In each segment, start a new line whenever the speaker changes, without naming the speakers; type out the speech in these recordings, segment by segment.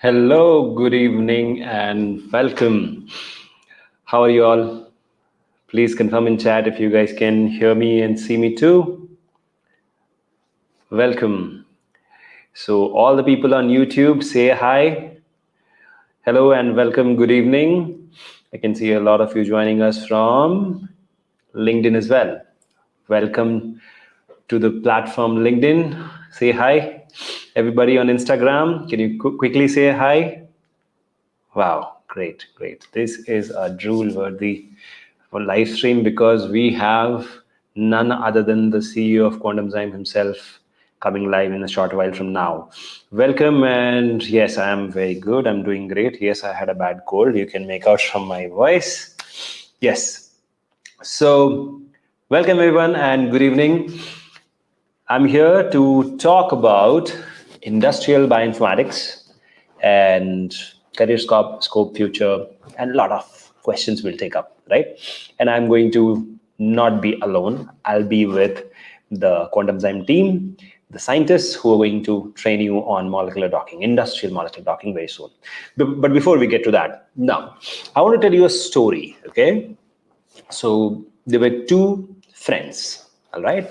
Hello, good evening, and welcome. How are you all? Please confirm in chat if you guys can hear me and see me too. Welcome. So, all the people on YouTube, say hi. Hello and welcome. Good evening. I can see a lot of you joining us from LinkedIn as well. Welcome to the platform LinkedIn. Say hi. Everybody on Instagram, can you quickly say hi? Wow, great, great. This is a drool-worthy live stream because we have none other than the CEO of Quantumzyme himself coming live in a short while from now. Welcome, and yes, I am very good. I'm doing great. Yes, I had a bad cold. You can make out from my voice. Yes. So, welcome everyone, and good evening. I'm here to talk about industrial bioinformatics and career scope future, and a lot of questions we'll take up, right? And I'm going to not be alone. I'll be with the Quantumzyme team, the scientists who are going to train you on molecular docking, industrial molecular docking very soon. But before we get to that, now, I want to tell you a story, okay? So there were two friends, all right?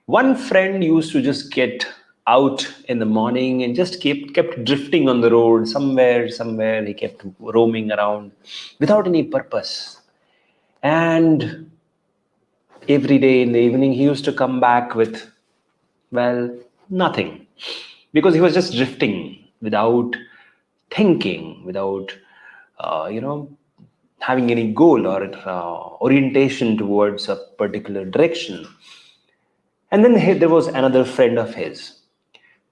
One friend used to just get out in the morning and just kept drifting on the road somewhere. He kept roaming around without any purpose. And every day in the evening, he used to come back with, well, nothing. Because he was just drifting without thinking, without, having any goal or orientation towards a particular direction. And then there was another friend of his.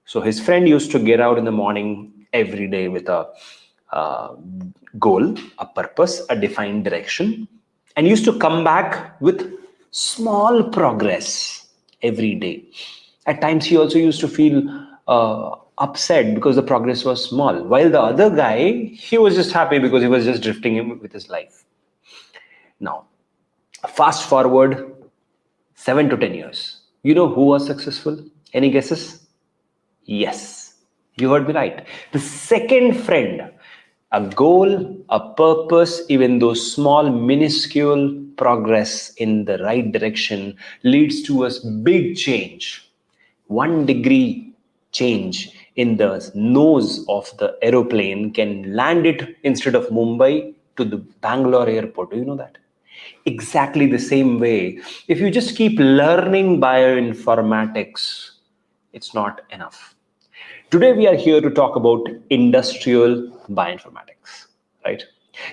So his friend used to get out in the morning every day with a uh, goal, a purpose, a defined direction, and used to come back with small progress every day. At times, he also used to feel upset because the progress was small, while the other guy, he was just happy because he was just drifting with his life. Now, fast forward 7 to 10 years. You know who was successful? Any guesses? Yes, you heard me right. The second friend, a goal, a purpose, even though small, minuscule progress in the right direction leads to a big change. 1 degree change in the nose of the aeroplane can land it instead of Mumbai to the Bangalore airport. Do you know that? Exactly the same way. If you just keep learning bioinformatics, it's not enough. Today we are here to talk about industrial bioinformatics, right?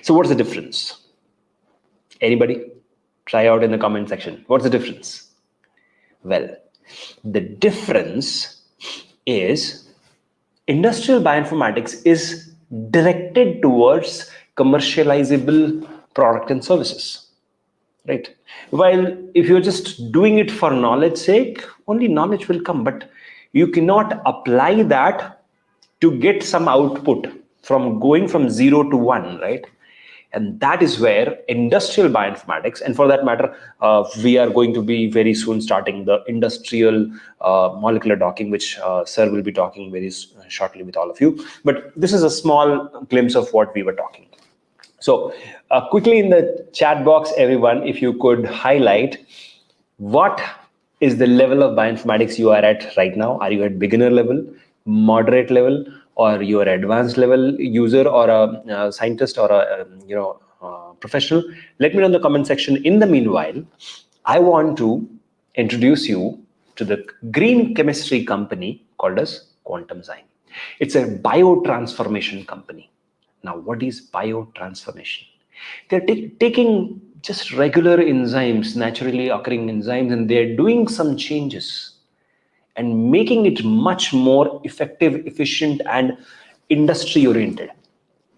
So what's the difference? Anybody? Try out in the comment section. What's the difference? Well, the difference is industrial bioinformatics is directed towards commercializable product and services, right? While if you're just doing it for knowledge sake, only knowledge will come, but you cannot apply that to get some output from going from 0 to 1, right? And that is where industrial bioinformatics, and for that matter, we are going to be very soon starting the industrial molecular docking, which sir will be talking very shortly with all of you. But this is a small glimpse of what we were talking. So quickly in the chat box, everyone, if you could highlight what is the level of bioinformatics you are at right now. Are you at beginner level, moderate level, or you are advanced level user, or a scientist, or a professional? Let me know in the comment section. In the meanwhile, I want to introduce you to the green chemistry company called as Quantumzyme. It's a biotransformation company. Now, what is biotransformation? They're taking just regular enzymes, naturally occurring enzymes, and they're doing some changes and making it much more effective, efficient, and industry oriented,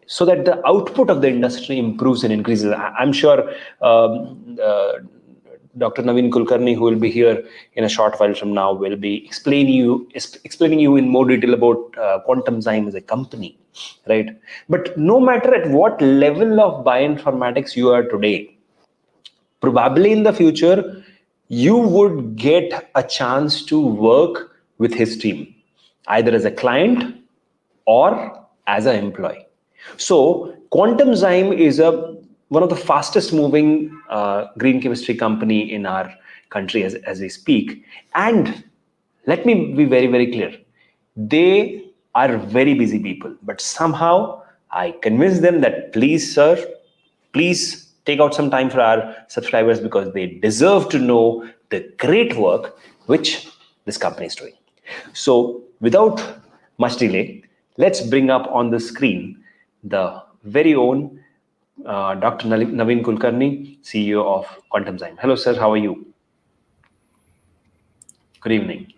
so that the output of the industry improves and increases. I'm sure Dr. Naveen Kulkarni, who will be here in a short while from now, will be explaining you in more detail about Quantumzyme as a company, right? But no matter at what level of bioinformatics you are today, probably in the future you would get a chance to work with his team, either as a client or as an employee. So Quantumzyme is a one of the fastest moving green chemistry company in our country as we speak. And let me be very, very clear. They are very busy people, but somehow I convinced them that please, sir, please take out some time for our subscribers because they deserve to know the great work which this company is doing. So, without much delay, let's bring up on the screen the very own Dr. Naveen Kulkarni, CEO of Quantumzyme. Hello, sir. How are you? Good evening.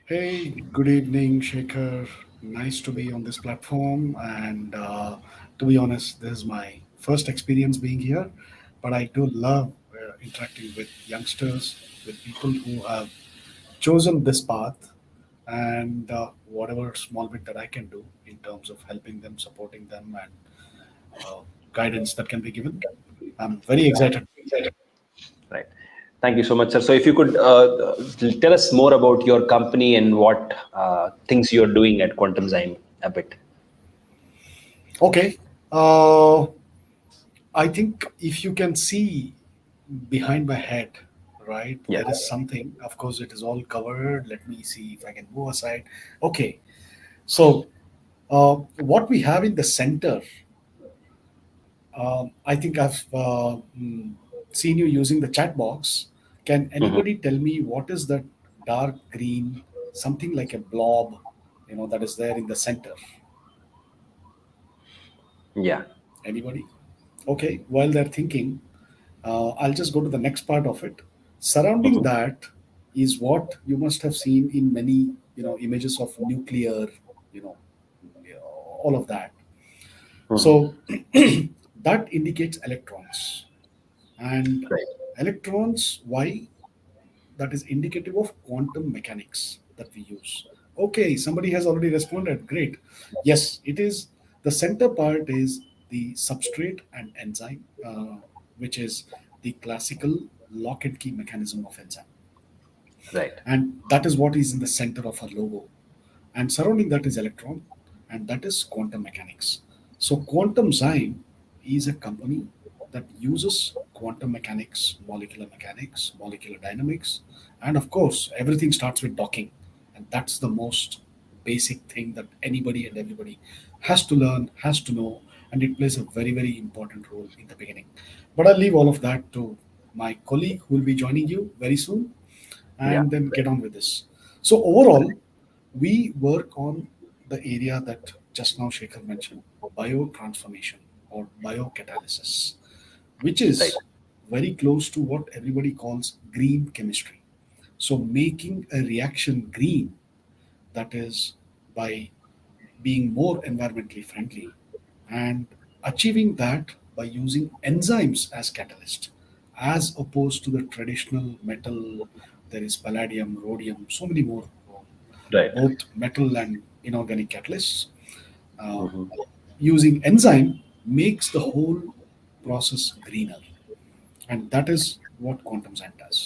Hey, good evening, Shekhar. Nice to be on this platform. And to be honest, this is my first experience being here, but I do love interacting with youngsters, with people who have chosen this path, and whatever small bit that I can do in terms of helping them, supporting them, and uh, guidance that can be given. I'm very excited.
Right. Thank you so much, sir. So, if you could tell us more about your company and what things you're doing at Quantumzyme a bit.
Okay. Uh, I think if you can see behind my head, right,
Yeah.
there is something. Of course, it is all covered. Let me see if I can move aside. Okay. So, what we have in the center, I think I've seen you using the chat box. Can
Mhm.
anybody tell me what is that dark green, something like a blob, that is there in the center?
Yeah.
Anybody? Okay. While they're thinking, I'll just go to the next part of it. Surrounding
Mhm.
that is what you must have seen in many, images of nuclear, you know, all of that.
Mhm.
So that indicates electrons. And
Right.
electrons, why? That is indicative of quantum mechanics that we use. Okay, somebody has already responded. Great. Yes, it is. The center part is the substrate and enzyme, which is the classical lock and key mechanism of enzyme.
Right.
And that is what is in the center of our logo. And surrounding that is electron, and that is quantum mechanics. So Quantumzyme is a company that uses quantum mechanics, molecular dynamics, and of course, everything starts with docking. And that's the most basic thing that anybody and everybody has to learn, has to know, and it plays a very, very important role in the beginning. But I'll leave all of that to my colleague who will be joining you very soon,
Yeah.
and then get on with this. So overall, we work on the area that just now Shekhar mentioned, biotransformation or biocatalysis, which
Right.
is very close to what everybody calls green chemistry. So making a reaction green, that is by being more environmentally friendly, and achieving that by using enzymes as catalyst, as opposed to the traditional metal. There is palladium, rhodium, so many more,
Right.
both metal and inorganic catalysts. uh,
Mhm.
Using enzyme makes the whole process greener, and that is what quantum science does.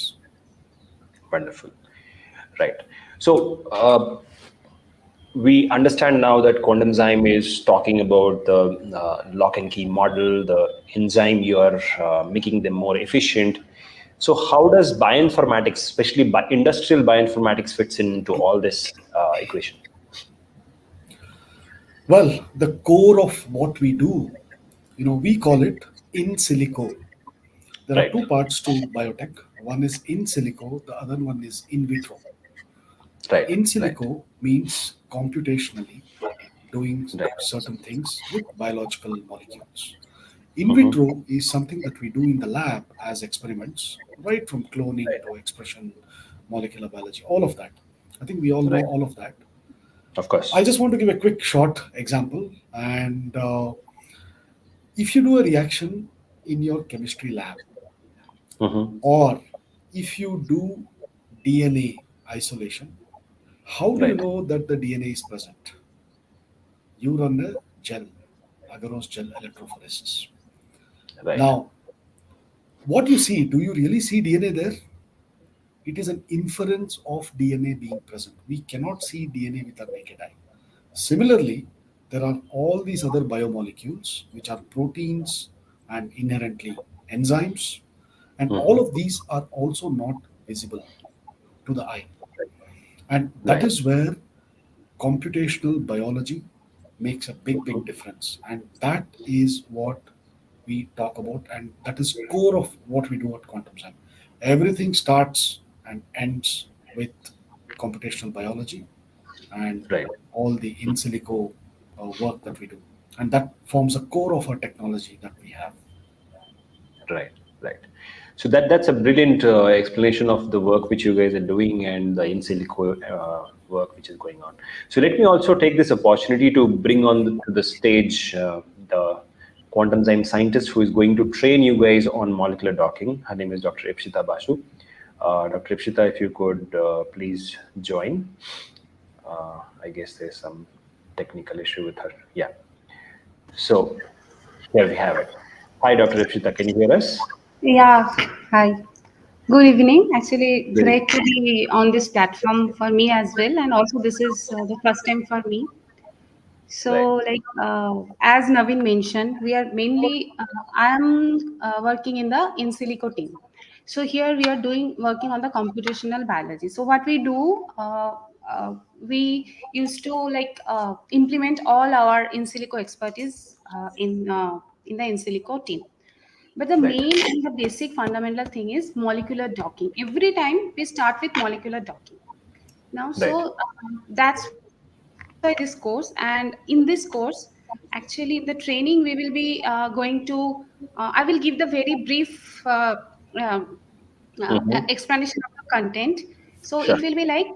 Wonderful. Right. So, we understand now that Quantumzyme is talking about the lock and key model, the enzyme you are making them more efficient. So, how does bioinformatics, especially industrial bioinformatics, fits into all this equation?
Well, the core of what we do, we call it in silico. There are
Right.
two parts to biotech. One is in silico, the other one is in vitro.
Right.
In
Right.
silico means computationally doing
Right.
certain things with biological molecules. In
Mhm.
vitro is something that we do in the lab as experiments, right from cloning
Right.
to expression, molecular biology, all of that. I think we all know
Right.
all of that.
Of
I
course.
just want to give a quick short example. And if you do a reaction in your chemistry lab,
Mhm.
or if you do DNA isolation, how do you
Right.
know that the DNA is present? You run a gel, agarose gel electrophoresis.
Right.
Now, what you see, do you really see DNA there? It is an inference of DNA being present. We cannot see DNA with our naked eye. Similarly, there are all these other biomolecules which are proteins and inherently enzymes, and all
Hmm.
of these are also not visible to the eye. And that
Right.
is where computational biology makes a big
Mhm.
difference. And that is what we talk about, and that is core of what we do at Quantumzyme. Everything starts and ends with computational biology and
Right.
all the in silico work that we do. And that forms a core of our technology that we have.
Right, right. So that's a brilliant explanation of the work which you guys are doing and the in silico work which is going on. So let me also take this opportunity to bring on to the stage the quantum science scientist who is going to train you guys on molecular docking. Her name is Dr. Ipshita Basu. Dr. Ipshita, if you could please join. I guess there's some technical issue with her. Yeah. So here we have it. Hi, Dr. Ipshita. Can you hear us?
Yeah, hi. Good evening. Actually,
Good.
great to be on this platform for me as well. And also, this is the first time for me.
Right.
So, as Naveen mentioned, we are mainly, I am working in the in silico team. So here we are doing working on the computational biology. So what we do, we used to implement all our in silico expertise in the in silico team. But the
Right.
main and the basic fundamental thing is molecular docking. Every time we start with molecular docking. Now,
Right.
that's why this course. And in this course, actually, in the training, we will be going to. I will give the very brief uh,
Mm-hmm.
explanation of the content. So it
Sure.
will be like,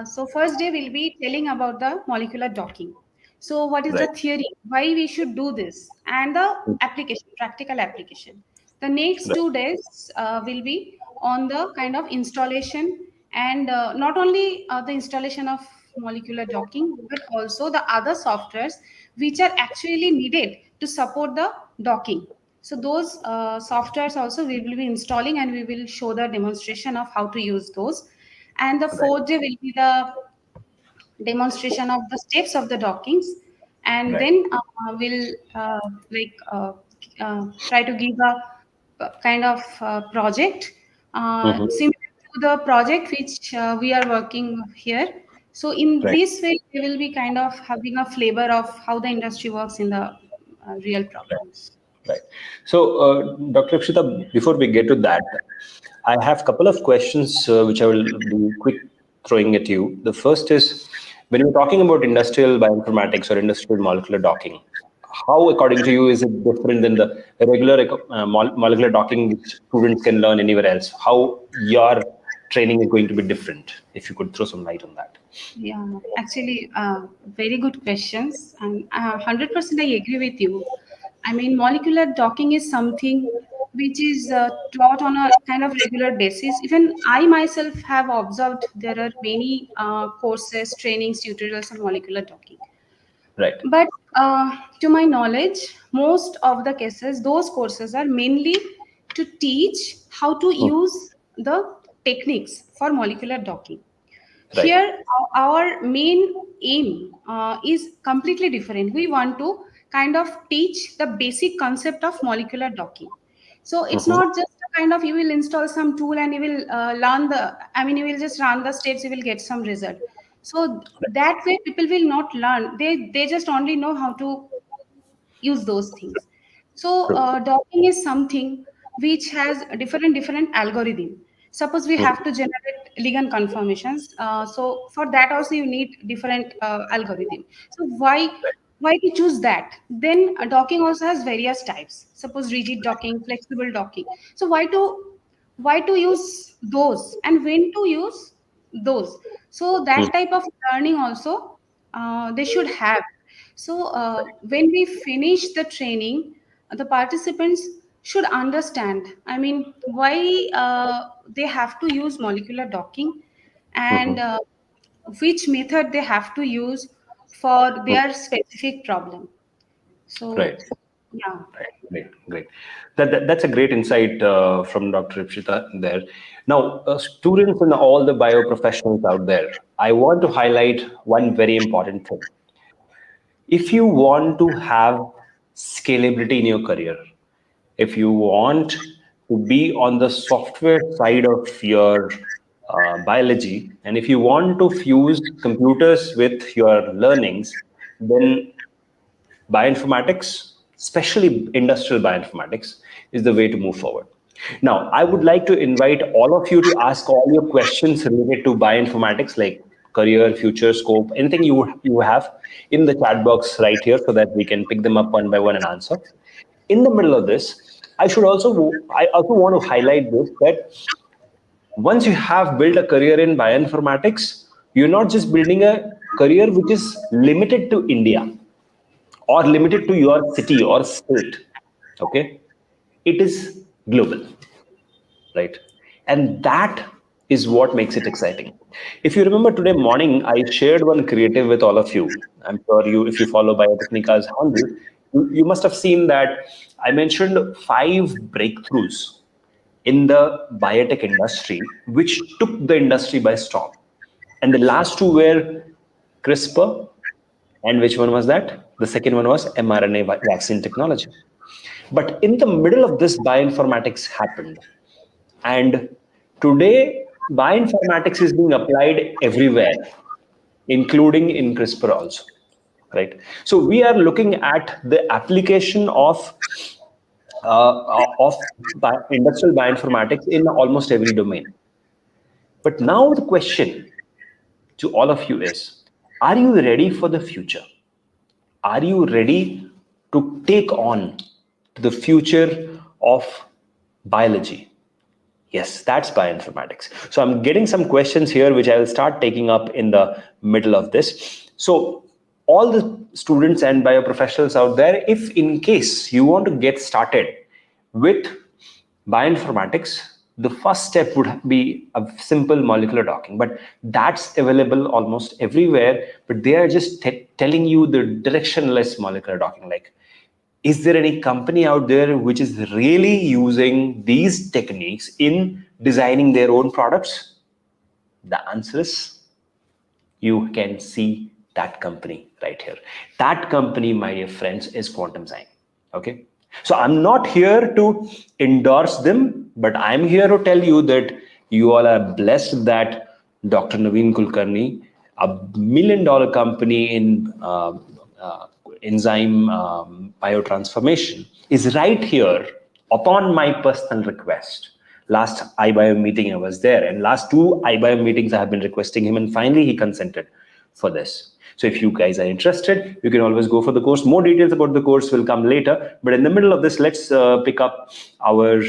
so first day will be telling about the molecular docking. So what is the
Right.
theory? Why we should do this? And the application, practical application. The next
Right.
2 days will be on the kind of installation and not only the installation of molecular docking, but also the other softwares which are actually needed to support the docking. So those softwares also we will be installing and we will show the demonstration of how to use those. And the
Right.
fourth day will be the demonstration of the steps of the dockings. And
Right.
then we'll try to give a kind of project
Mm-hmm.
similar to the project which we are working here. So in
Right.
this way, we will be kind of having a flavor of how the industry works in the real
Right.
problems.
Right. So, Dr. Akshita, before we get to that, I have a couple of questions which I will be quick throwing at you. The first is when you're talking about industrial bioinformatics or industrial molecular docking, how, according to you, is it different than the regular molecular docking which students can learn anywhere else? How your training is going to be different? If you could throw some light on that.
Yeah, actually, very good questions, and 100% I agree with you. I mean, molecular docking is something which is taught on a kind of regular basis. Even I myself have observed there are many courses, trainings, tutorials on molecular docking.
Right.
But to my knowledge, most of the cases, those courses are mainly to teach how to
Hmm.
use the techniques for molecular docking.
Right.
Here, our main aim is completely different. We want to kind of teach the basic concept of molecular docking. So it's
Mm-hmm.
not just a kind of you will install some tool and you will learn I mean, you will just run the steps, you will get some result. So that way, people will not learn. They just only know how to use those things. So
True.
docking is something which has a different algorithm. Suppose we have
Mhm.
to generate ligand conformations. So for that also you need different algorithm. So why to choose that? Then docking also has various types. Suppose rigid docking, flexible docking. So why to use those and when to use those? So
Mhm.
that type of learning also they should have. So, when we finish the training, the participants should understand, I mean, why they have to use molecular docking and
Mhm.
which method they have to use for
Mhm.
their specific problem. So,
Right.
yeah.
Right. Great. Great. That's a great insight from Dr. Ipshita there. Now, students and all the bio professionals out there, I want to highlight one very important thing. if you want to have scalability in your career, if you want to be on the software side of your biology, and if you want to fuse computers with your learnings, then bioinformatics, especially industrial bioinformatics, is the way to move forward. Now, I would like to invite all of you to ask all your questions related to bioinformatics, like career, future, scope, anything you have in the chat box right here, so that we can pick them up one by one and answer. In the middle of this, I also want to highlight this, that once you have built a career in bioinformatics, you're not just building a career which is limited to India or limited to your city or state. Okay, it is global, right? And that is what makes it exciting. If you remember today morning, I shared one creative with all of you. I'm sure you, if you follow Biotechnica's handle, you must have seen that I mentioned 5 breakthroughs in the biotech industry which took the industry by storm, and the last two were CRISPR, and which one was that? The second one was mRNA vaccine technology. But in the middle of this, bioinformatics happened. And today, bioinformatics is being applied everywhere, including in CRISPR also. Right. So we are looking at the application of industrial bioinformatics in almost every domain. But now the question to all of you is, are you ready for the future? Are you ready to take on the future of biology? Yes, that's bioinformatics. So I'm getting some questions here, which I will start taking up in the middle of this. So all the students and bioprofessionals out there, if in case you want to get started with bioinformatics, the first step would be a simple molecular docking, but that's available almost everywhere. But they are just telling you the directionless molecular docking. Like, is there any company out there which is really using these techniques in designing their own products? The answer is, you can see that company right here. That company, my dear friends, is Quantumzyme. Okay. So I'm not here to endorse them, but I'm here to tell you that you all are blessed that Dr. Naveen Kulkarni, a $1 million company in enzyme biotransformation, is right here upon my personal request. Last iBio meeting I was there, and last two iBio meetings I have been requesting him, and finally he consented for this. So if you guys are interested, you can always go for the course. More details about the course will come later. But in the middle of this, let's pick up our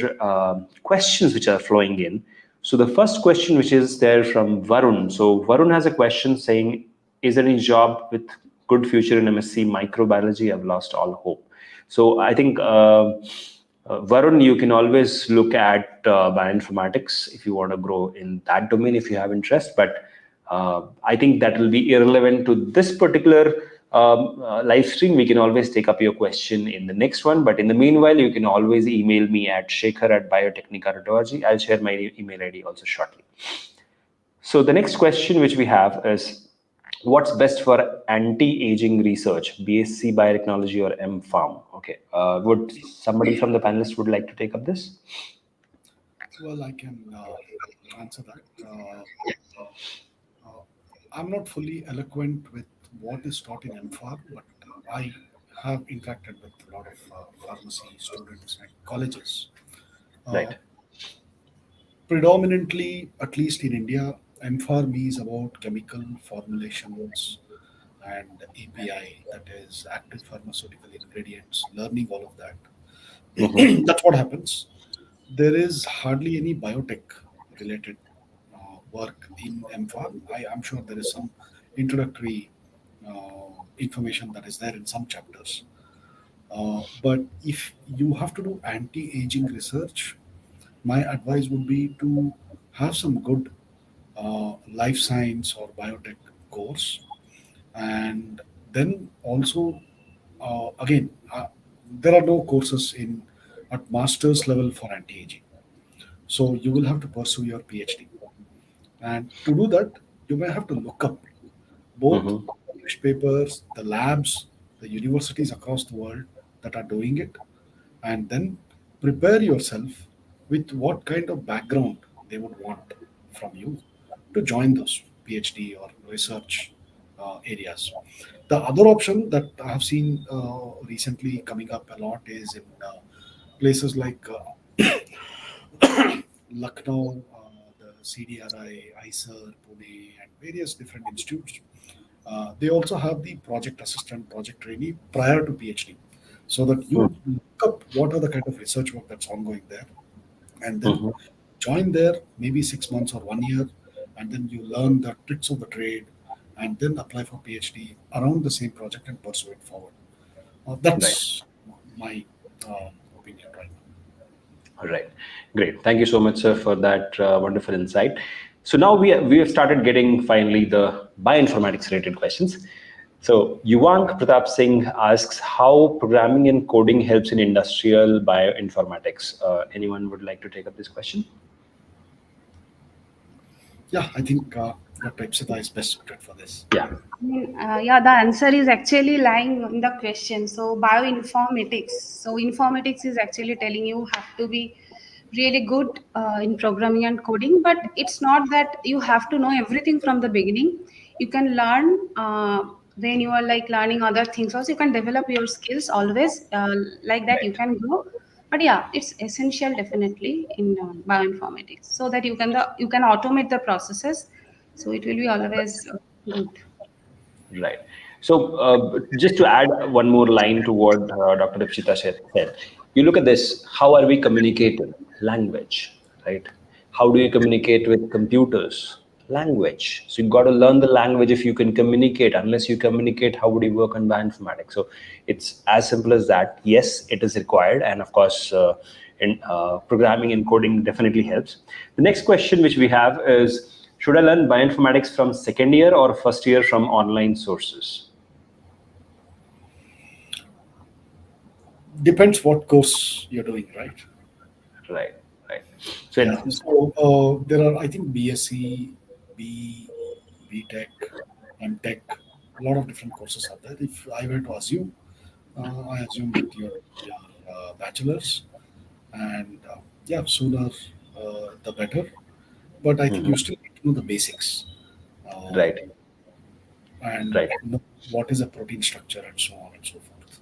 questions which are flowing in. So the first question, which is there from Varun. So Varun has a question saying, is there any job with good future in MSc microbiology? I've lost all hope. So I think Varun, you can always look at bioinformatics if you want to grow in that domain, if you have interest. But I think that will be irrelevant to this particular live stream. We can always take up your question in the next one. But in the meanwhile, you can always email me at shekhar@biotechnica.org. I'll share my email ID also shortly. So the next question which we have is, what's best for anti-aging research, BSc biotechnology or M-Pharm? Okay, would somebody from the panelists would like to take up this?
Well, I can answer that. Uh, I'm not fully eloquent with what is taught in MPhar, but I have interacted with a lot of pharmacy students and colleges. Uh,
Right.
Predominantly, at least in India, MPharm is about chemical formulations and API, that is active pharmaceutical ingredients, learning all of that.
Mm-hmm.
That's what happens. There is hardly any biotech related work in MPharm. I'm sure there is some introductory information that is there in some chapters. But if you have to do anti aging research, my advice would be to have some good life science or biotech course, and then also again there are no courses in at master's level for anti-aging, so you will have to pursue your PhD, and to do that you may have to look up both
Mm-hmm.
published papers, the labs, the universities across the world that are doing it, and then prepare yourself with what kind of background they would want from you to join those PhD or research areas. The other option that I have seen recently coming up a lot is in places like Lucknow, the CDRI, ISER, Pune, and various different institutes. They also have the project assistant, project trainee prior to PhD, so that you look up what are the kind of research work that's ongoing there, and then
Mhm.
join there maybe 6 months or 1 year, and then you learn the tricks of the trade, and then apply for PhD around the same project and pursue it forward.
Right.
That's my opinion right now.
All right. Great. Thank you so much, sir, for that wonderful insight. So now we have started getting finally the bioinformatics related questions. So Yuvank Pratap Singh asks how programming and coding helps in industrial bioinformatics. Anyone would like to take up this question?
Yeah, I think Dr. Ipsita is best suited for this.
Yeah.
I mean, yeah, the answer is actually lying in the question. So, bioinformatics. So, informatics is actually telling you have to be really good in programming and coding, but it's not that you have to know everything from the beginning. You can learn when you are like learning other things. Also, you can develop your skills always like that. You
Right.
can grow. But yeah, it's essential definitely in bioinformatics so that you can automate the processes. So it will be always good.
Right. So, just to add one more line to what Dr. Dipshita said, you look at this, how are we communicating? Language, right? How do you communicate with computers? Language. So, you've got to learn the language if you can communicate. Unless you communicate, how would you work on bioinformatics? So, it's as simple as that. Yes, it is required. And of course, programming and coding definitely helps. The next question which we have is, should I learn bioinformatics from second year or first year from online sources?
Depends what course you're doing, right?
Right, right. So,
Yeah. So there are, I think, BSc, B, BTech, MTech, a lot of different courses are there. If I were to assume, I assume that you're bachelor's, and yeah, sooner the better. But I think
mhm,
you still need to know the basics uh,
right,
and
right,
know what is a protein structure and so on and so forth.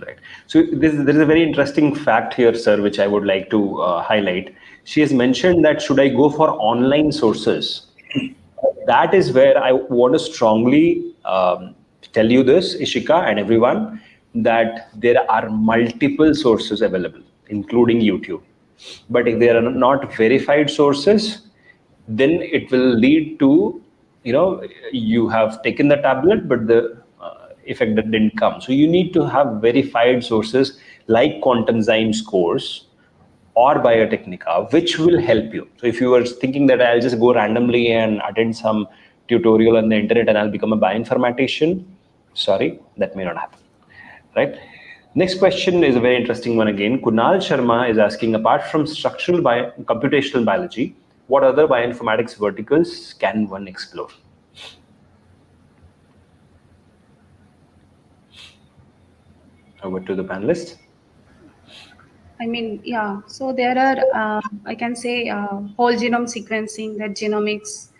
right. So, there is a very interesting fact here, sir, which I would like to highlight. She has mentioned that should I go for online sources? That is where I want to strongly tell you this, Ishika and everyone, that there are multiple sources available, including YouTube. But if they are not verified sources, then it will lead to, you have taken the tablet, but the effect that didn't come. So you need to have verified sources like Quantumzyme's course or Biotechnica, which will help you. So if you were thinking that I'll just go randomly and attend some tutorial on the internet and I'll become a bioinformatician, sorry, that may not happen. Right? Next question is a very interesting one again. Kunal Sharma is asking, apart from computational biology, what other bioinformatics verticals can one explore? Over to the panelists.
I mean, yeah. So there are, I can say, whole genome sequencing, that genomics,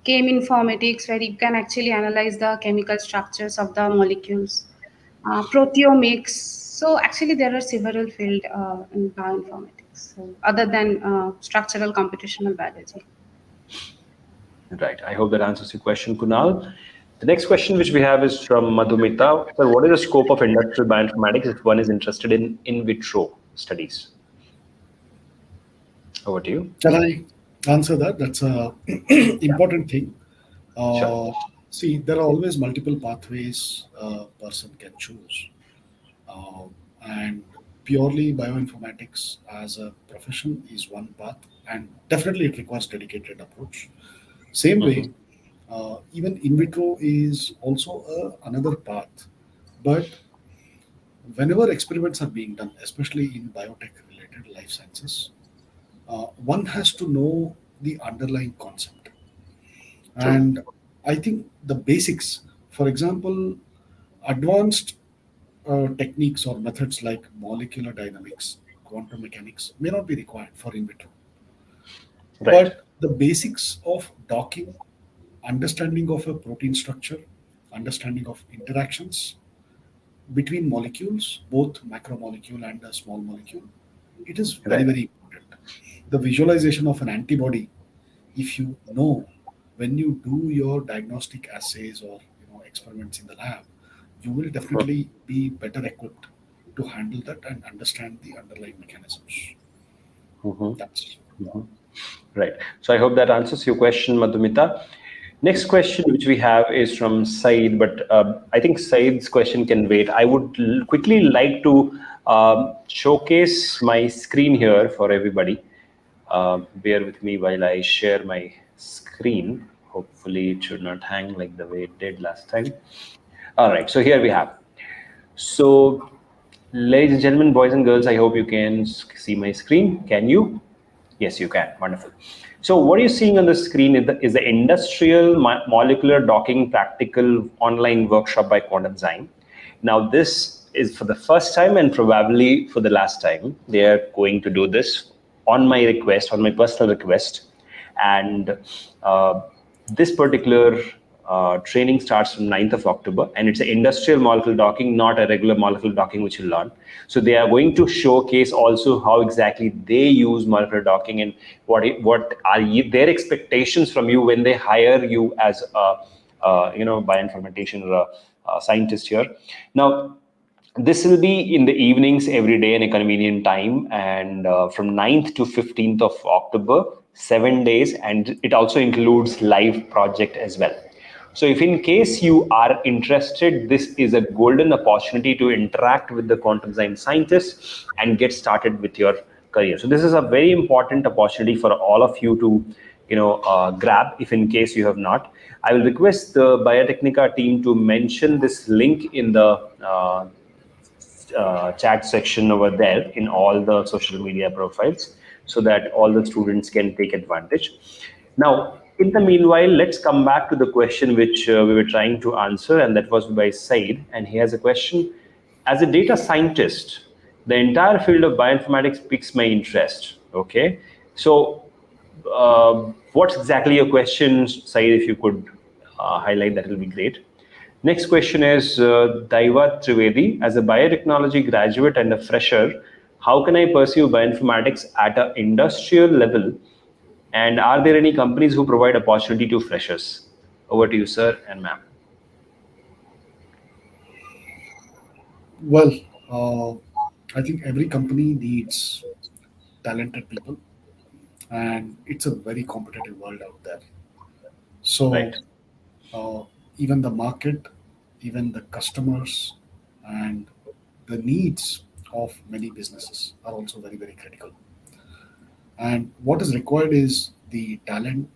chem informatics, where you can actually analyze the chemical structures of the molecules, proteomics. So actually, there are several fields in bioinformatics. So other than structural computational biology.
Right. I hope that answers your question, Kunal. The next question which we have is from Madhumita. Sir, what is the scope of industrial bioinformatics if one is interested in vitro studies? Over to you.
Can I answer that? That's a
Yeah,
important thing.
sure.
Uh, See, there are always multiple pathways a person can choose, uh, and purely bioinformatics as a profession is one path, and definitely it requires dedicated approach. Same way,
Mhm.
even in vitro is also another path, but whenever experiments are being done, especially in biotech related life sciences, one has to know the underlying concept.
True.
And I think the basics, for example, advanced techniques or methods like molecular dynamics, quantum mechanics may not be required for in vitro.
Right.
But the basics of docking, understanding of a protein structure, understanding of interactions between molecules, both macromolecule and a small molecule, it is very,
Right.
very important. The visualization of an antibody, if you know when you do your diagnostic assays or experiments in the lab, you will definitely be better equipped to handle that and understand the underlying mechanisms.
Mhm.
That's
Right. So I hope that answers your question, Madhumita. Next question, which we have, is from Said, but I think Said's question can wait. I would quickly like to showcase my screen here for everybody. Bear with me while I share my screen. Hopefully, it should not hang like the way it did last time. All right, so here we have. So, ladies and gentlemen, boys and girls, I hope you can see my screen. Can you? Yes, you can. Wonderful. So, what you're seeing on the screen is the industrial molecular docking practical online workshop by Quantumzyme. Now, this is for the first time and probably for the last time. They are going to do this on my request, on my personal request. And uh, this particular training starts from 9th of October, and it's an industrial molecular docking, not a regular molecular docking which you learn. So they are going to showcase also how exactly they use molecular docking and what are their expectations from you when they hire you as a bioinformatician or a scientist here. Now, this will be in the evenings every day in a convenient time, and from 9th to 15th of October, 7 days, and it also includes live project as well. So if in case you are interested, this is a golden opportunity to interact with the quantum science scientists and get started with your career. So this is a very important opportunity for all of you to grab if in case you have not. I will request the Biotechnica team to mention this link in the chat section over there in all the social media profiles so that all the students can take advantage. Now, in the meanwhile, let's come back to the question which we were trying to answer, and that was by Said. And he has a question. As a data scientist, the entire field of bioinformatics piques my interest. Okay. So, what's exactly your question, Said? If you could highlight, that will be great. Next question is Daiva Trivedi. As a biotechnology graduate and a fresher, how can I pursue bioinformatics at an industrial level? And are there any companies who provide opportunity to freshers? Over to you, sir and ma'am.
well. Uh, I think every company needs talented people, and it's a very competitive world out there. So
Right.
uh, even the market, even the customers, and the needs of many businesses are also very, very critical. And what is required is the talent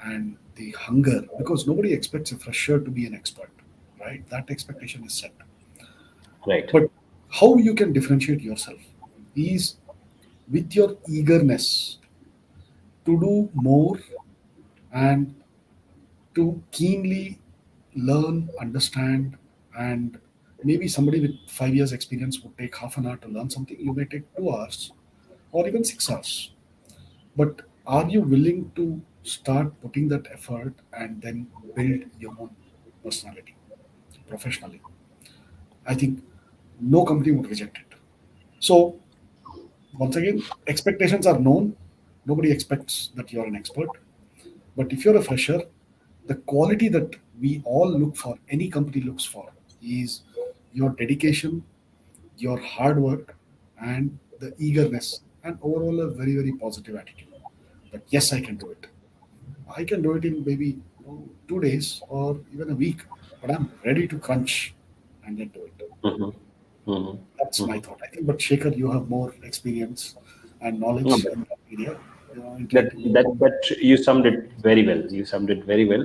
and the hunger, because nobody expects a fresher to be an expert, right? That expectation is set.
Right.
But how you can differentiate yourself is with your eagerness to do more and to keenly learn, understand, and maybe somebody with 5 years experience would take half an hour to learn something. You may take 2 hours or even 6 hours. But are you willing to start putting that effort and then build your own personality professionally? I think no company would reject it. So once again, expectations are known. Nobody expects that you're an expert. But if you're a fresher, the quality that we all look for, any company looks for, is your dedication, your hard work, and the eagerness, and overall a very, very positive attitude. That yes, I can do it. I can do it in maybe 2 days or even a week, but I'm ready to crunch and then do it.
Mm-hmm. Mm-hmm.
That's my
Mm-hmm.
thought. I think, but Shekhar, you have more experience and
No,
knowledge
but
in that area,
that
interacting with.
that you summed it very well. You summed it very well.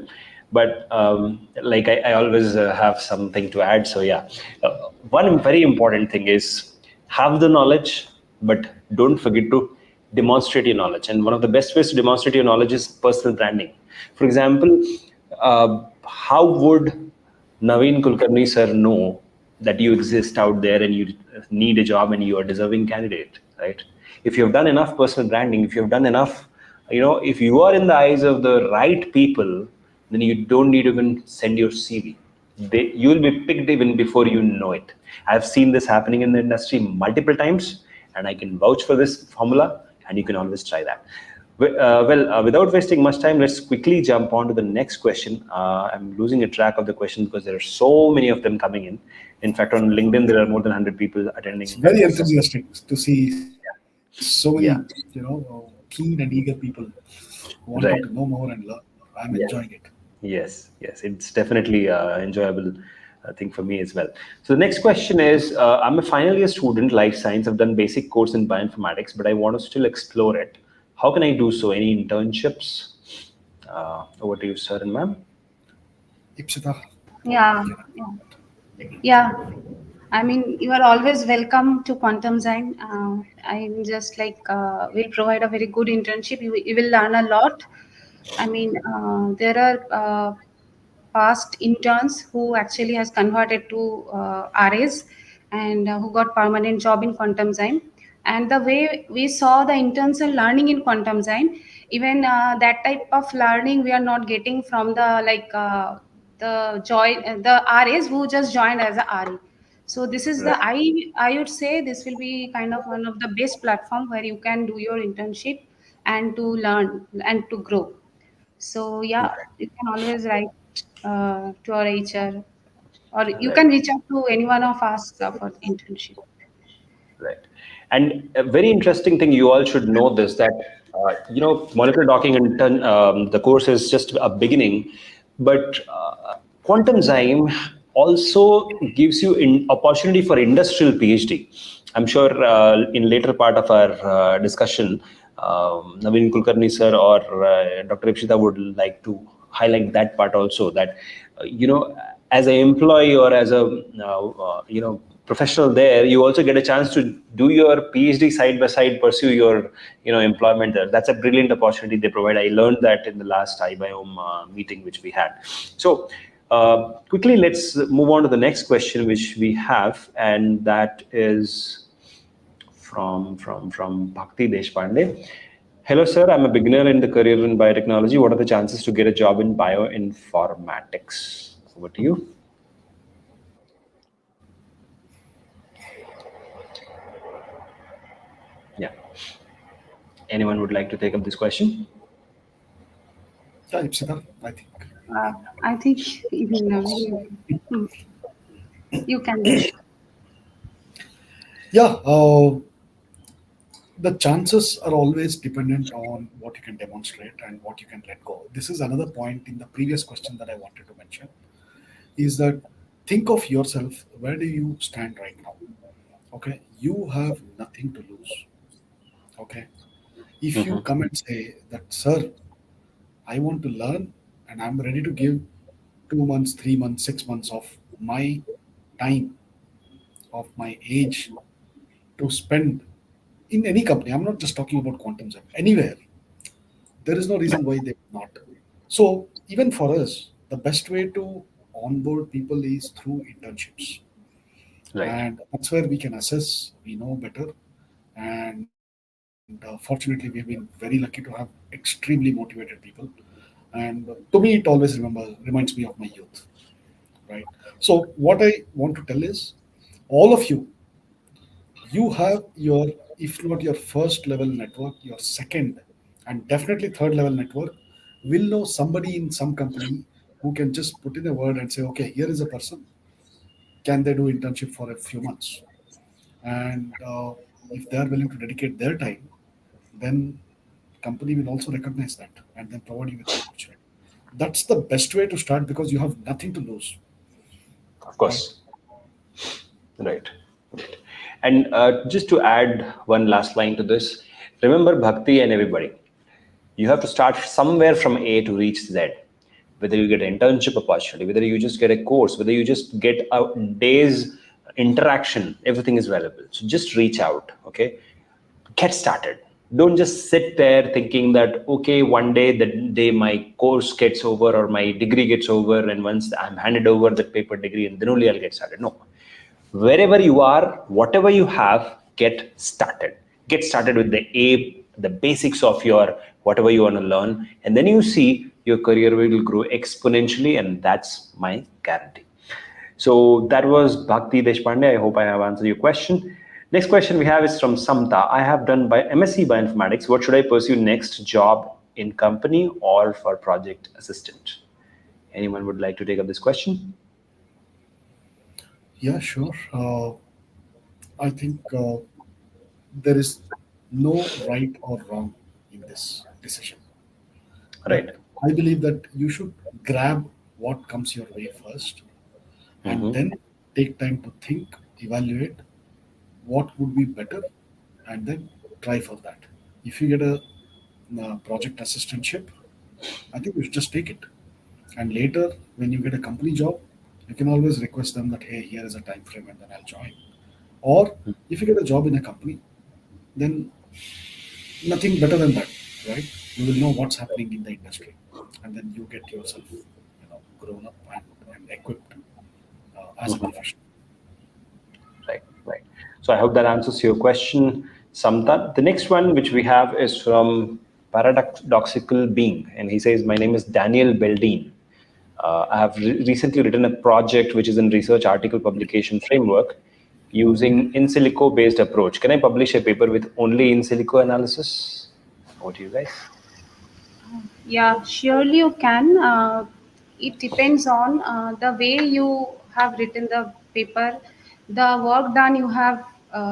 But like I always have something to add. So yeah, one very important thing is have the knowledge, but don't forget to demonstrate your knowledge. And one of the best ways to demonstrate your knowledge is personal branding. For example, how would Naveen Kulkarni sir know that you exist out there and you need a job and you are a deserving candidate, right? If you've done enough personal branding, if you've done enough, if you are in the eyes of the right people, then you don't need to even send your CV. You will be picked even before you know it. I've seen this happening in the industry multiple times, and I can vouch for this formula, and you can always try that. Without wasting much time, let's quickly jump on to the next question. I'm losing a track of the question because there are so many of them coming in. In fact, on LinkedIn, there are more than 100 people
It's
attending
very
this.
enthusiastic to see so many,
Yeah,
keen and eager people wanting to
right.
know more and learn. I'm enjoying
Yes.
it.
Yes. It's definitely enjoyable thing for me as well. So the next question is, I'm a final year student, life science. I've done basic course in bioinformatics, but I want to still explore it. How can I do so? Any internships? Over to you, sir and ma'am.
Ipsita, probably
Yeah,
can.
yeah, yeah. I mean, you are always welcome to Quantumzyme. I'm just like, we'll provide a very good internship. You will learn a lot. I mean, there are past interns who actually has converted to RAs and who got permanent job in Quantumzyme. And the way we saw the interns are learning in Quantumzyme, even that type of learning we are not getting from the the RAs who just joined as a RA. So this is the
Right.
I would say this will be kind of one of the best platform where you can do your internship and to learn and to grow. So yeah, you can always write to our HR, or you
Right.
can reach out to any one of us for internship.
Right. And a very interesting thing, you all should know this, that, molecular docking and the course is just a beginning, but Quantumzyme also gives you opportunity for industrial PhD. I'm sure in later part of our discussion, Naveen Kulkarni sir or Dr. Ipshita would like to highlight that part also, that, as an employee or as a, professional there, you also get a chance to do your PhD side by side, pursue your, employment there. That's a brilliant opportunity they provide. I learned that in the last iBiome meeting which we had. So quickly, let's move on to the next question which we have, and that is from Bhakti Deshpande. Hello, sir. I'm a beginner in the career in biotechnology. What are the chances to get a job in bioinformatics? Over to you. Yeah. Anyone would like to take up this question?
Yeah, Ipsita, I think.
I think hmm, you can do it.
Yeah, the chances are always dependent on what you can demonstrate and what you can let go. This is another point in the previous question that I wanted to mention, is that think of yourself, where do you stand right now? Okay, you have nothing to lose. Okay, if you
Mhm.
come and say that, sir, I want to learn and I'm ready to give 2 months, 3 months, 6 months of my time, of my age to spend in any company. I'm not just talking about quantum Zen, anywhere. There is no reason why they would not. So even for us, the best way to onboard people is through internships,
Right.
and that's where we can assess, we know better. And fortunately, we've been very lucky to have extremely motivated people. And to me, it always reminds me of my youth, right? So what I want to tell is, all of you have your, if not your first level network, your second and definitely third level network will know somebody in some company who can just put in a word and say, okay, here is a person, can they do internship for a few months? And if they are willing to dedicate their time, then company will also recognize that and then provide you with an opportunity. That's the best way to start because you have nothing to lose,
Of
right?
course. Right. Right. And just to add one last line to this, remember Bhakti and everybody. You have to start somewhere from A to reach Z. Whether you get an internship opportunity, whether you just get a course, whether you just get a day's interaction, everything is valuable. So just reach out, okay? Get started. Don't just sit there thinking that, okay, one day, the day my course gets over or my degree gets over, and once I'm handed over that paper degree, and then only I'll get started. No. Wherever you are, whatever you have, get started with the basics of your whatever you want to learn, and then you see your career will grow exponentially, and that's my guarantee. So that was Bhakti Deshpande. I hope I have answered your question. Next question we have is from Samta. I have done by MSc Bioinformatics. What should I pursue next, job in company or for project assistant? Anyone would like to take up this question?
Yeah, sure. I think there is no right or wrong in this decision.
Right.
But I believe that you should grab what comes your way first and
Mm-hmm.
then take time to think, evaluate what would be better, and then try for that. If you get a project assistantship, I think you should just take it. And later, when you get a company job, you can always request them that, hey, here is a time frame and then I'll join. Or if you get a job in a company, then nothing better than that, right? You will know what's happening in the industry, and then you get yourself, grown up and equipped as a professional.
Right, right. So I hope that answers your question, Samta. The next one, which we have, is from Paradoxical Being, and he says, "My name is Daniel Beldine. I have recently written a project which is in research article publication framework using in silico based approach. Can I publish a paper with only in silico analysis? What do you guys?"
Yeah, surely you can. It depends on the way you have written the paper, the work done you have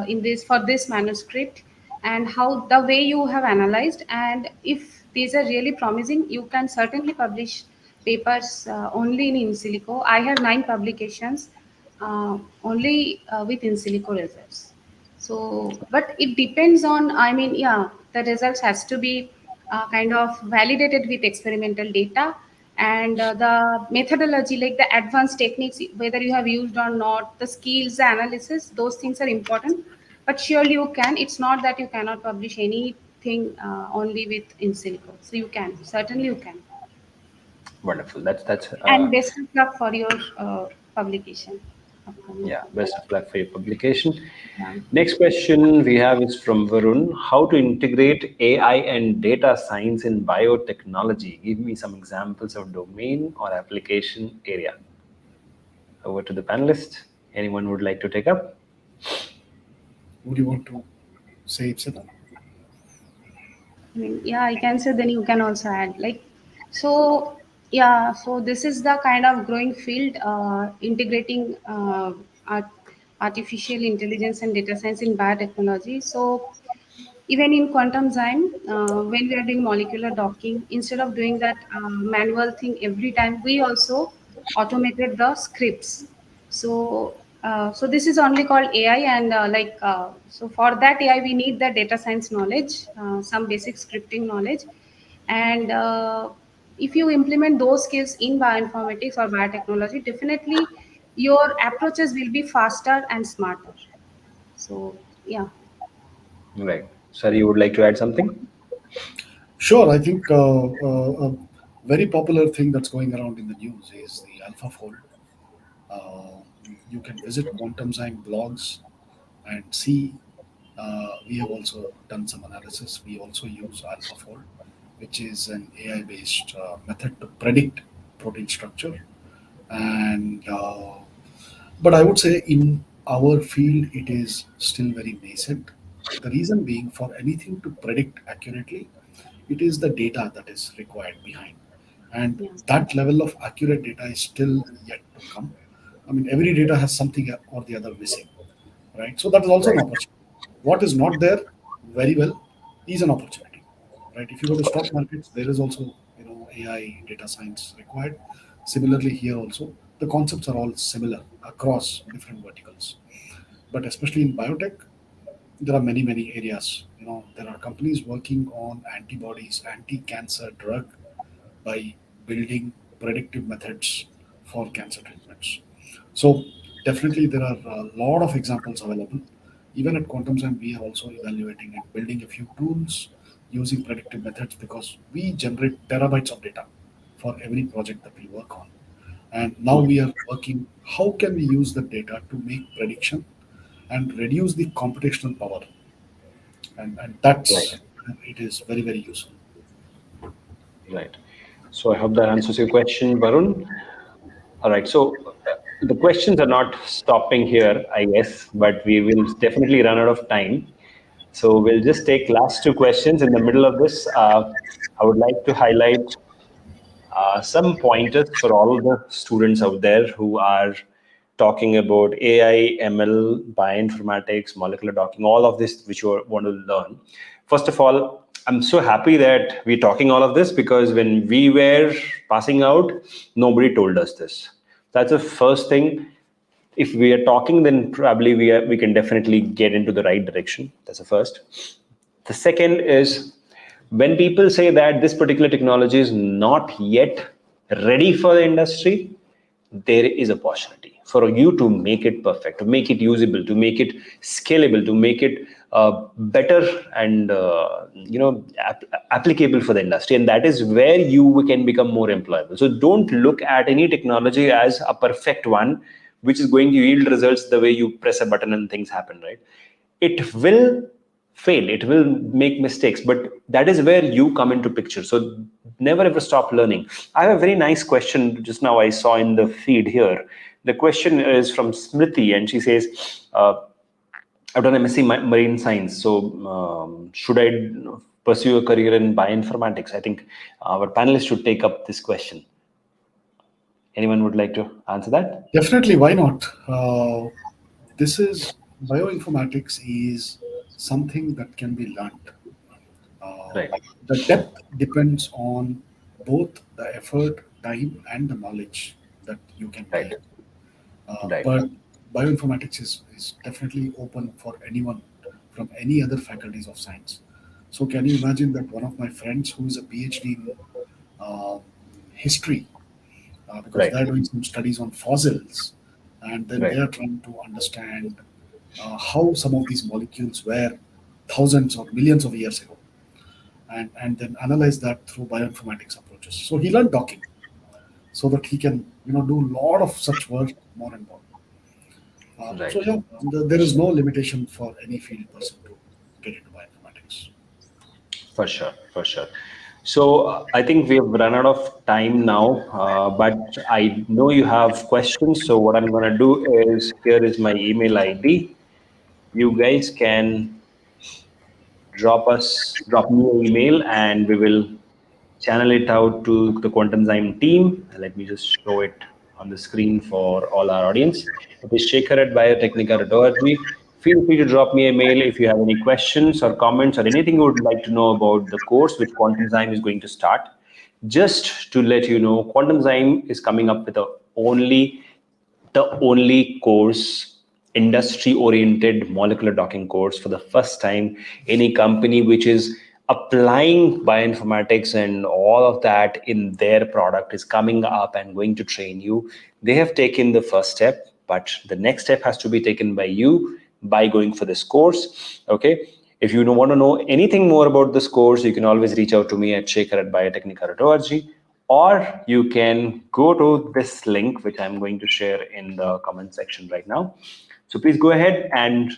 in this for this manuscript, and how the way you have analyzed. And if these are really promising, you can certainly publish papers only in silico. I have 9 publications only with in silico results. So, but it depends on, I mean, yeah, the results has to be kind of validated with experimental data, and the methodology, like the advanced techniques, whether you have used or not, the skills, the analysis, those things are important. But surely you can. It's not that you cannot publish anything only with in silico. So you can, certainly you can.
Wonderful. That's
And best of luck for your publication, upcoming
yeah. Best
publication.
of luck for your publication.
Yeah.
Next question we have is from Varun. How to integrate AI and data science in biotechnology? Give me some examples of domain or application area. Over to the panelist. Anyone would like to take up?
Would you want to say it, Siddha?
I mean, yeah, I can say, then you can also add. Like, so, yeah, so this is the kind of growing field integrating art, artificial intelligence and data science in biotechnology. So, even in Quantumzyme, when we are doing molecular docking, instead of doing that manual thing every time, we also automated the scripts. So, so this is only called AI, and so for that AI, we need the data science knowledge, some basic scripting knowledge, and if you implement those skills in bioinformatics or biotechnology, definitely your approaches will be faster and smarter. So, yeah.
Right. Sir, you would like to add something?
Sure. I think a very popular thing that's going around in the news is the AlphaFold. Uh, you can visit Quantumzyme blogs and see. We have also done some analysis. We also use AlphaFold, which is an AI-based method to predict protein structure. And but I would say in our field, it is still very nascent. The reason being, for anything to predict accurately, it is the data that is required behind, and
Yeah.
that level of accurate data is still yet to come. I mean, every data has something or the other missing, right? So that is also an
Right.
opportunity. What is not there very well is an opportunity, right? If you go to
Of
stock
course.
markets, there is also AI data science required. Similarly, here also the concepts are all similar across different verticals, but especially in biotech, there are many areas. There are companies working on antibodies, anti-cancer drug by building predictive methods for cancer treatments. So definitely there are a lot of examples available. Even at Quantumzyme, we are also evaluating and building a few tools using predictive methods because we generate terabytes of data for every project that we work on. And now we are working how can we use the data to make prediction and reduce the computational power, and
Right.
that's it is very very useful.
Right. So I hope that answers your question, Varun. All right. So the questions are not stopping here, I guess, but we will definitely run out of time. So we'll just take last two questions in the middle of this. I would like to highlight some pointers for all the students out there who are talking about AI, ML, bioinformatics, molecular docking, all of this which you want to learn. First of all, I'm so happy that we're talking all of this because when we were passing out, nobody told us this. That's the first thing. If we are talking, then probably we can definitely get into the right direction. That's the first. The second is when people say that this particular technology is not yet ready for the industry, there is opportunity for you to make it perfect, to make it usable, to make it scalable, to make it better and applicable for the industry, and that is where you can become more employable. So don't look at any technology as a perfect one which is going to yield results the way you press a button and things happen, right? It will fail, it will make mistakes, but that is where you come into picture. So never ever stop learning. I have a very nice question just now I saw in the feed here. The question is from Smriti, and she says, I've done MSc Marine Science, so should I pursue a career in bioinformatics? I think our panelists should take up this question. Anyone would like to answer that?
Definitely, why not? This is bioinformatics is something that can be learned. Uh,
Right.
the depth depends on both the effort, time, and the knowledge that you can
Right.
gain.
Right.
But bioinformatics is definitely open for anyone from any other faculties of science. So, can you imagine that one of my friends who is a PhD in uh, history, because
Right.
they're doing some studies on fossils, and then they
Right.
are trying to understand how some of these molecules were thousands or millions of years ago, and then analyze that through bioinformatics approaches. So he learned docking so that he can do a lot of such work more and more. So
Right.
yeah, there is no limitation for any field person to get into bioinformatics.
For sure, for sure. So I think we have run out of time now, but I know you have questions. So what I'm going to do is here is my email ID. You guys can drop me an email, and we will channel it out to the Quantumzyme team. Let me just show it on the screen for all our audience. It is Shekhar at biotechnica.org. Feel free to drop me a mail if you have any questions or comments or anything you would like to know about the course which Quantumzyme is going to start. Just to let you know, Quantumzyme is coming up with the only course, industry oriented molecular docking course for the first time. Any company which is applying bioinformatics and all of that in their product is coming up and going to train you. They have taken the first step, but the next step has to be taken by you by going for this course. Okay. If you don't want to know anything more about this course, you can always reach out to me at shaker at biotechnica.org, or you can go to this link, which I'm going to share in the comment section right now. So please go ahead and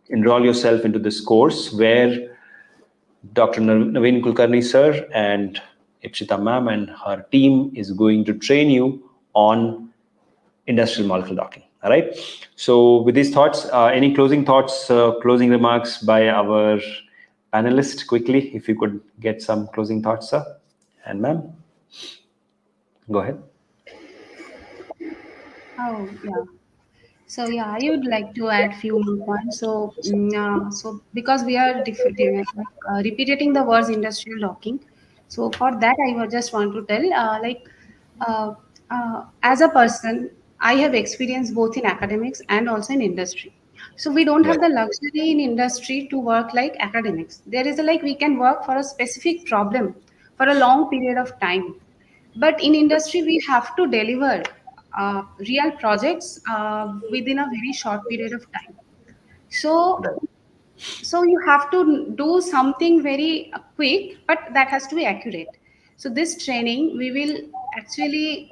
enroll yourself into this course where Dr. Naveen Kulkarni sir and Ipshita ma'am and her team is going to train you on industrial molecular docking. All right. So with these thoughts, any closing thoughts, closing remarks by our panelists quickly, if you could get some closing thoughts, sir and ma'am, go ahead.
Oh, yeah. So yeah, I would like to add few more points. So, so because we are repeating the words industrial docking, so for that I would just want to tell, uh, as a person, I have experience both in academics and also in industry. So we don't have
Right.
the luxury in industry to work like academics. There is a like we can work for a specific problem for a long period of time, but in industry we have to deliver real projects within a very short period of time. So
Right.
so you have to do something very quick, but that has to be accurate. So this training we will actually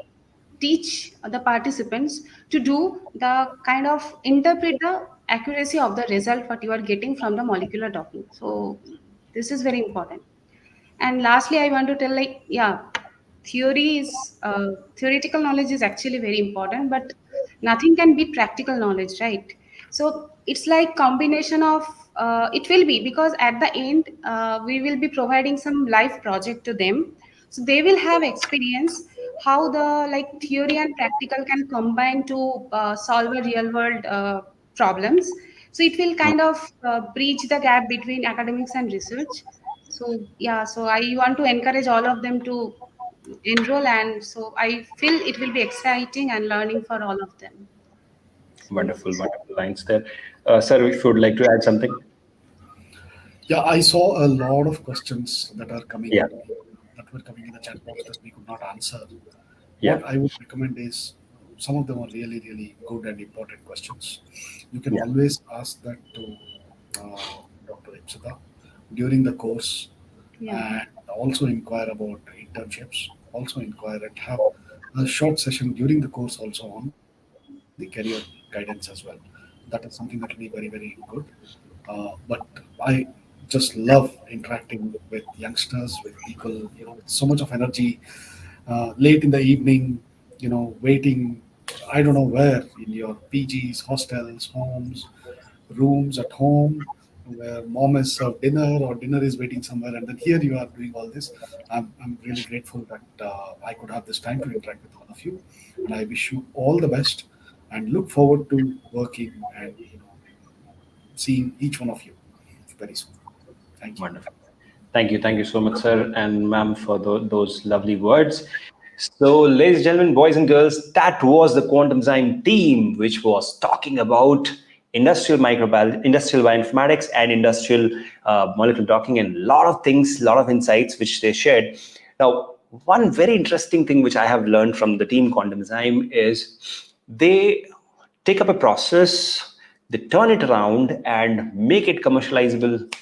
teach the participants to do the kind of interpret the accuracy of the result what you are getting from the molecular docking. So this is very important. And lastly, I want to tell, like, yeah, theory is theoretical knowledge is actually very important, but nothing can beat practical knowledge, right? So it's like combination of it will be, because at the end we will be providing some live project to them, so they will have experience how the like theory and practical can combine to solve a real world problems. So it will kind of bridge the gap between academics and research. So yeah, so I want to encourage all of them to enroll, and so I feel it will be exciting and learning for all of them. So
Wonderful, wonderful lines there. Sir, if you would like to add something.
Yeah, I saw a lot of questions that are
Yeah,
coming, that were coming in the chat box that we could not answer.
yeah,
What I would recommend is some of them are really, really good and important questions. You can
yeah.
always ask that to Dr. Ipsita during the course,
yeah,
and also inquire about internships. Also inquire and have a short session during the course also on the career guidance as well. That is something that will be very, very good. But I just love interacting with youngsters, with people, with so much of energy. Late in the evening, waiting, I don't know where, in your PGs, hostels, homes, rooms at home, where mom has served dinner or dinner is waiting somewhere, and then here you are doing all this. I'm really grateful that I could have this time to interact with all of you, and I wish you all the best and look forward to working and seeing each one of you very soon. Thank you.
Wonderful. Thank you so much, sir and ma'am, for those lovely words. So, ladies and gentlemen, boys and girls, that was the Quantumzyme team, which was talking about industrial microbiology, industrial bioinformatics, and industrial molecular docking, and a lot of things, a lot of insights which they shared. Now, one very interesting thing which I have learned from the team Quantumzyme is they take up a process, they turn it around and make it commercializable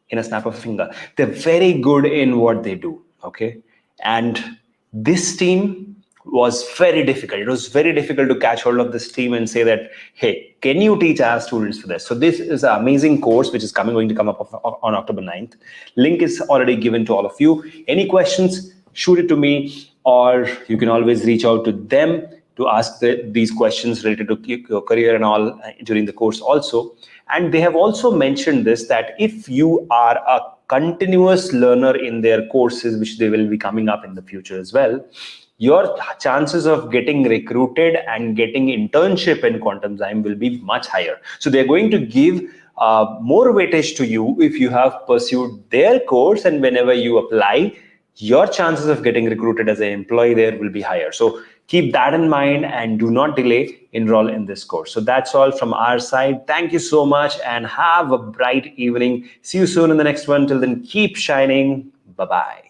in a snap of a finger. They're very good in what they do. Okay. And this team was very difficult. It was very difficult to catch hold of this team and say that, hey, can you teach our students for this? So this is an amazing course which is going to come up on October 9th. Link is already given to all of you. Any questions, shoot it to me, or you can always reach out to them to ask these questions related to your career and all during the course also. And they have also mentioned this, that if you are a continuous learner in their courses, which they will be coming up in the future as well, your chances of getting recruited and getting internship in Quantumzyme will be much higher. So they're going to give more weightage to you if you have pursued their course, and whenever you apply, your chances of getting recruited as an employee there will be higher. So keep that in mind and do not delay, enroll in this course. So that's all from our side. Thank you so much and have a bright evening. See you soon in the next one. Till then, keep shining. Bye bye.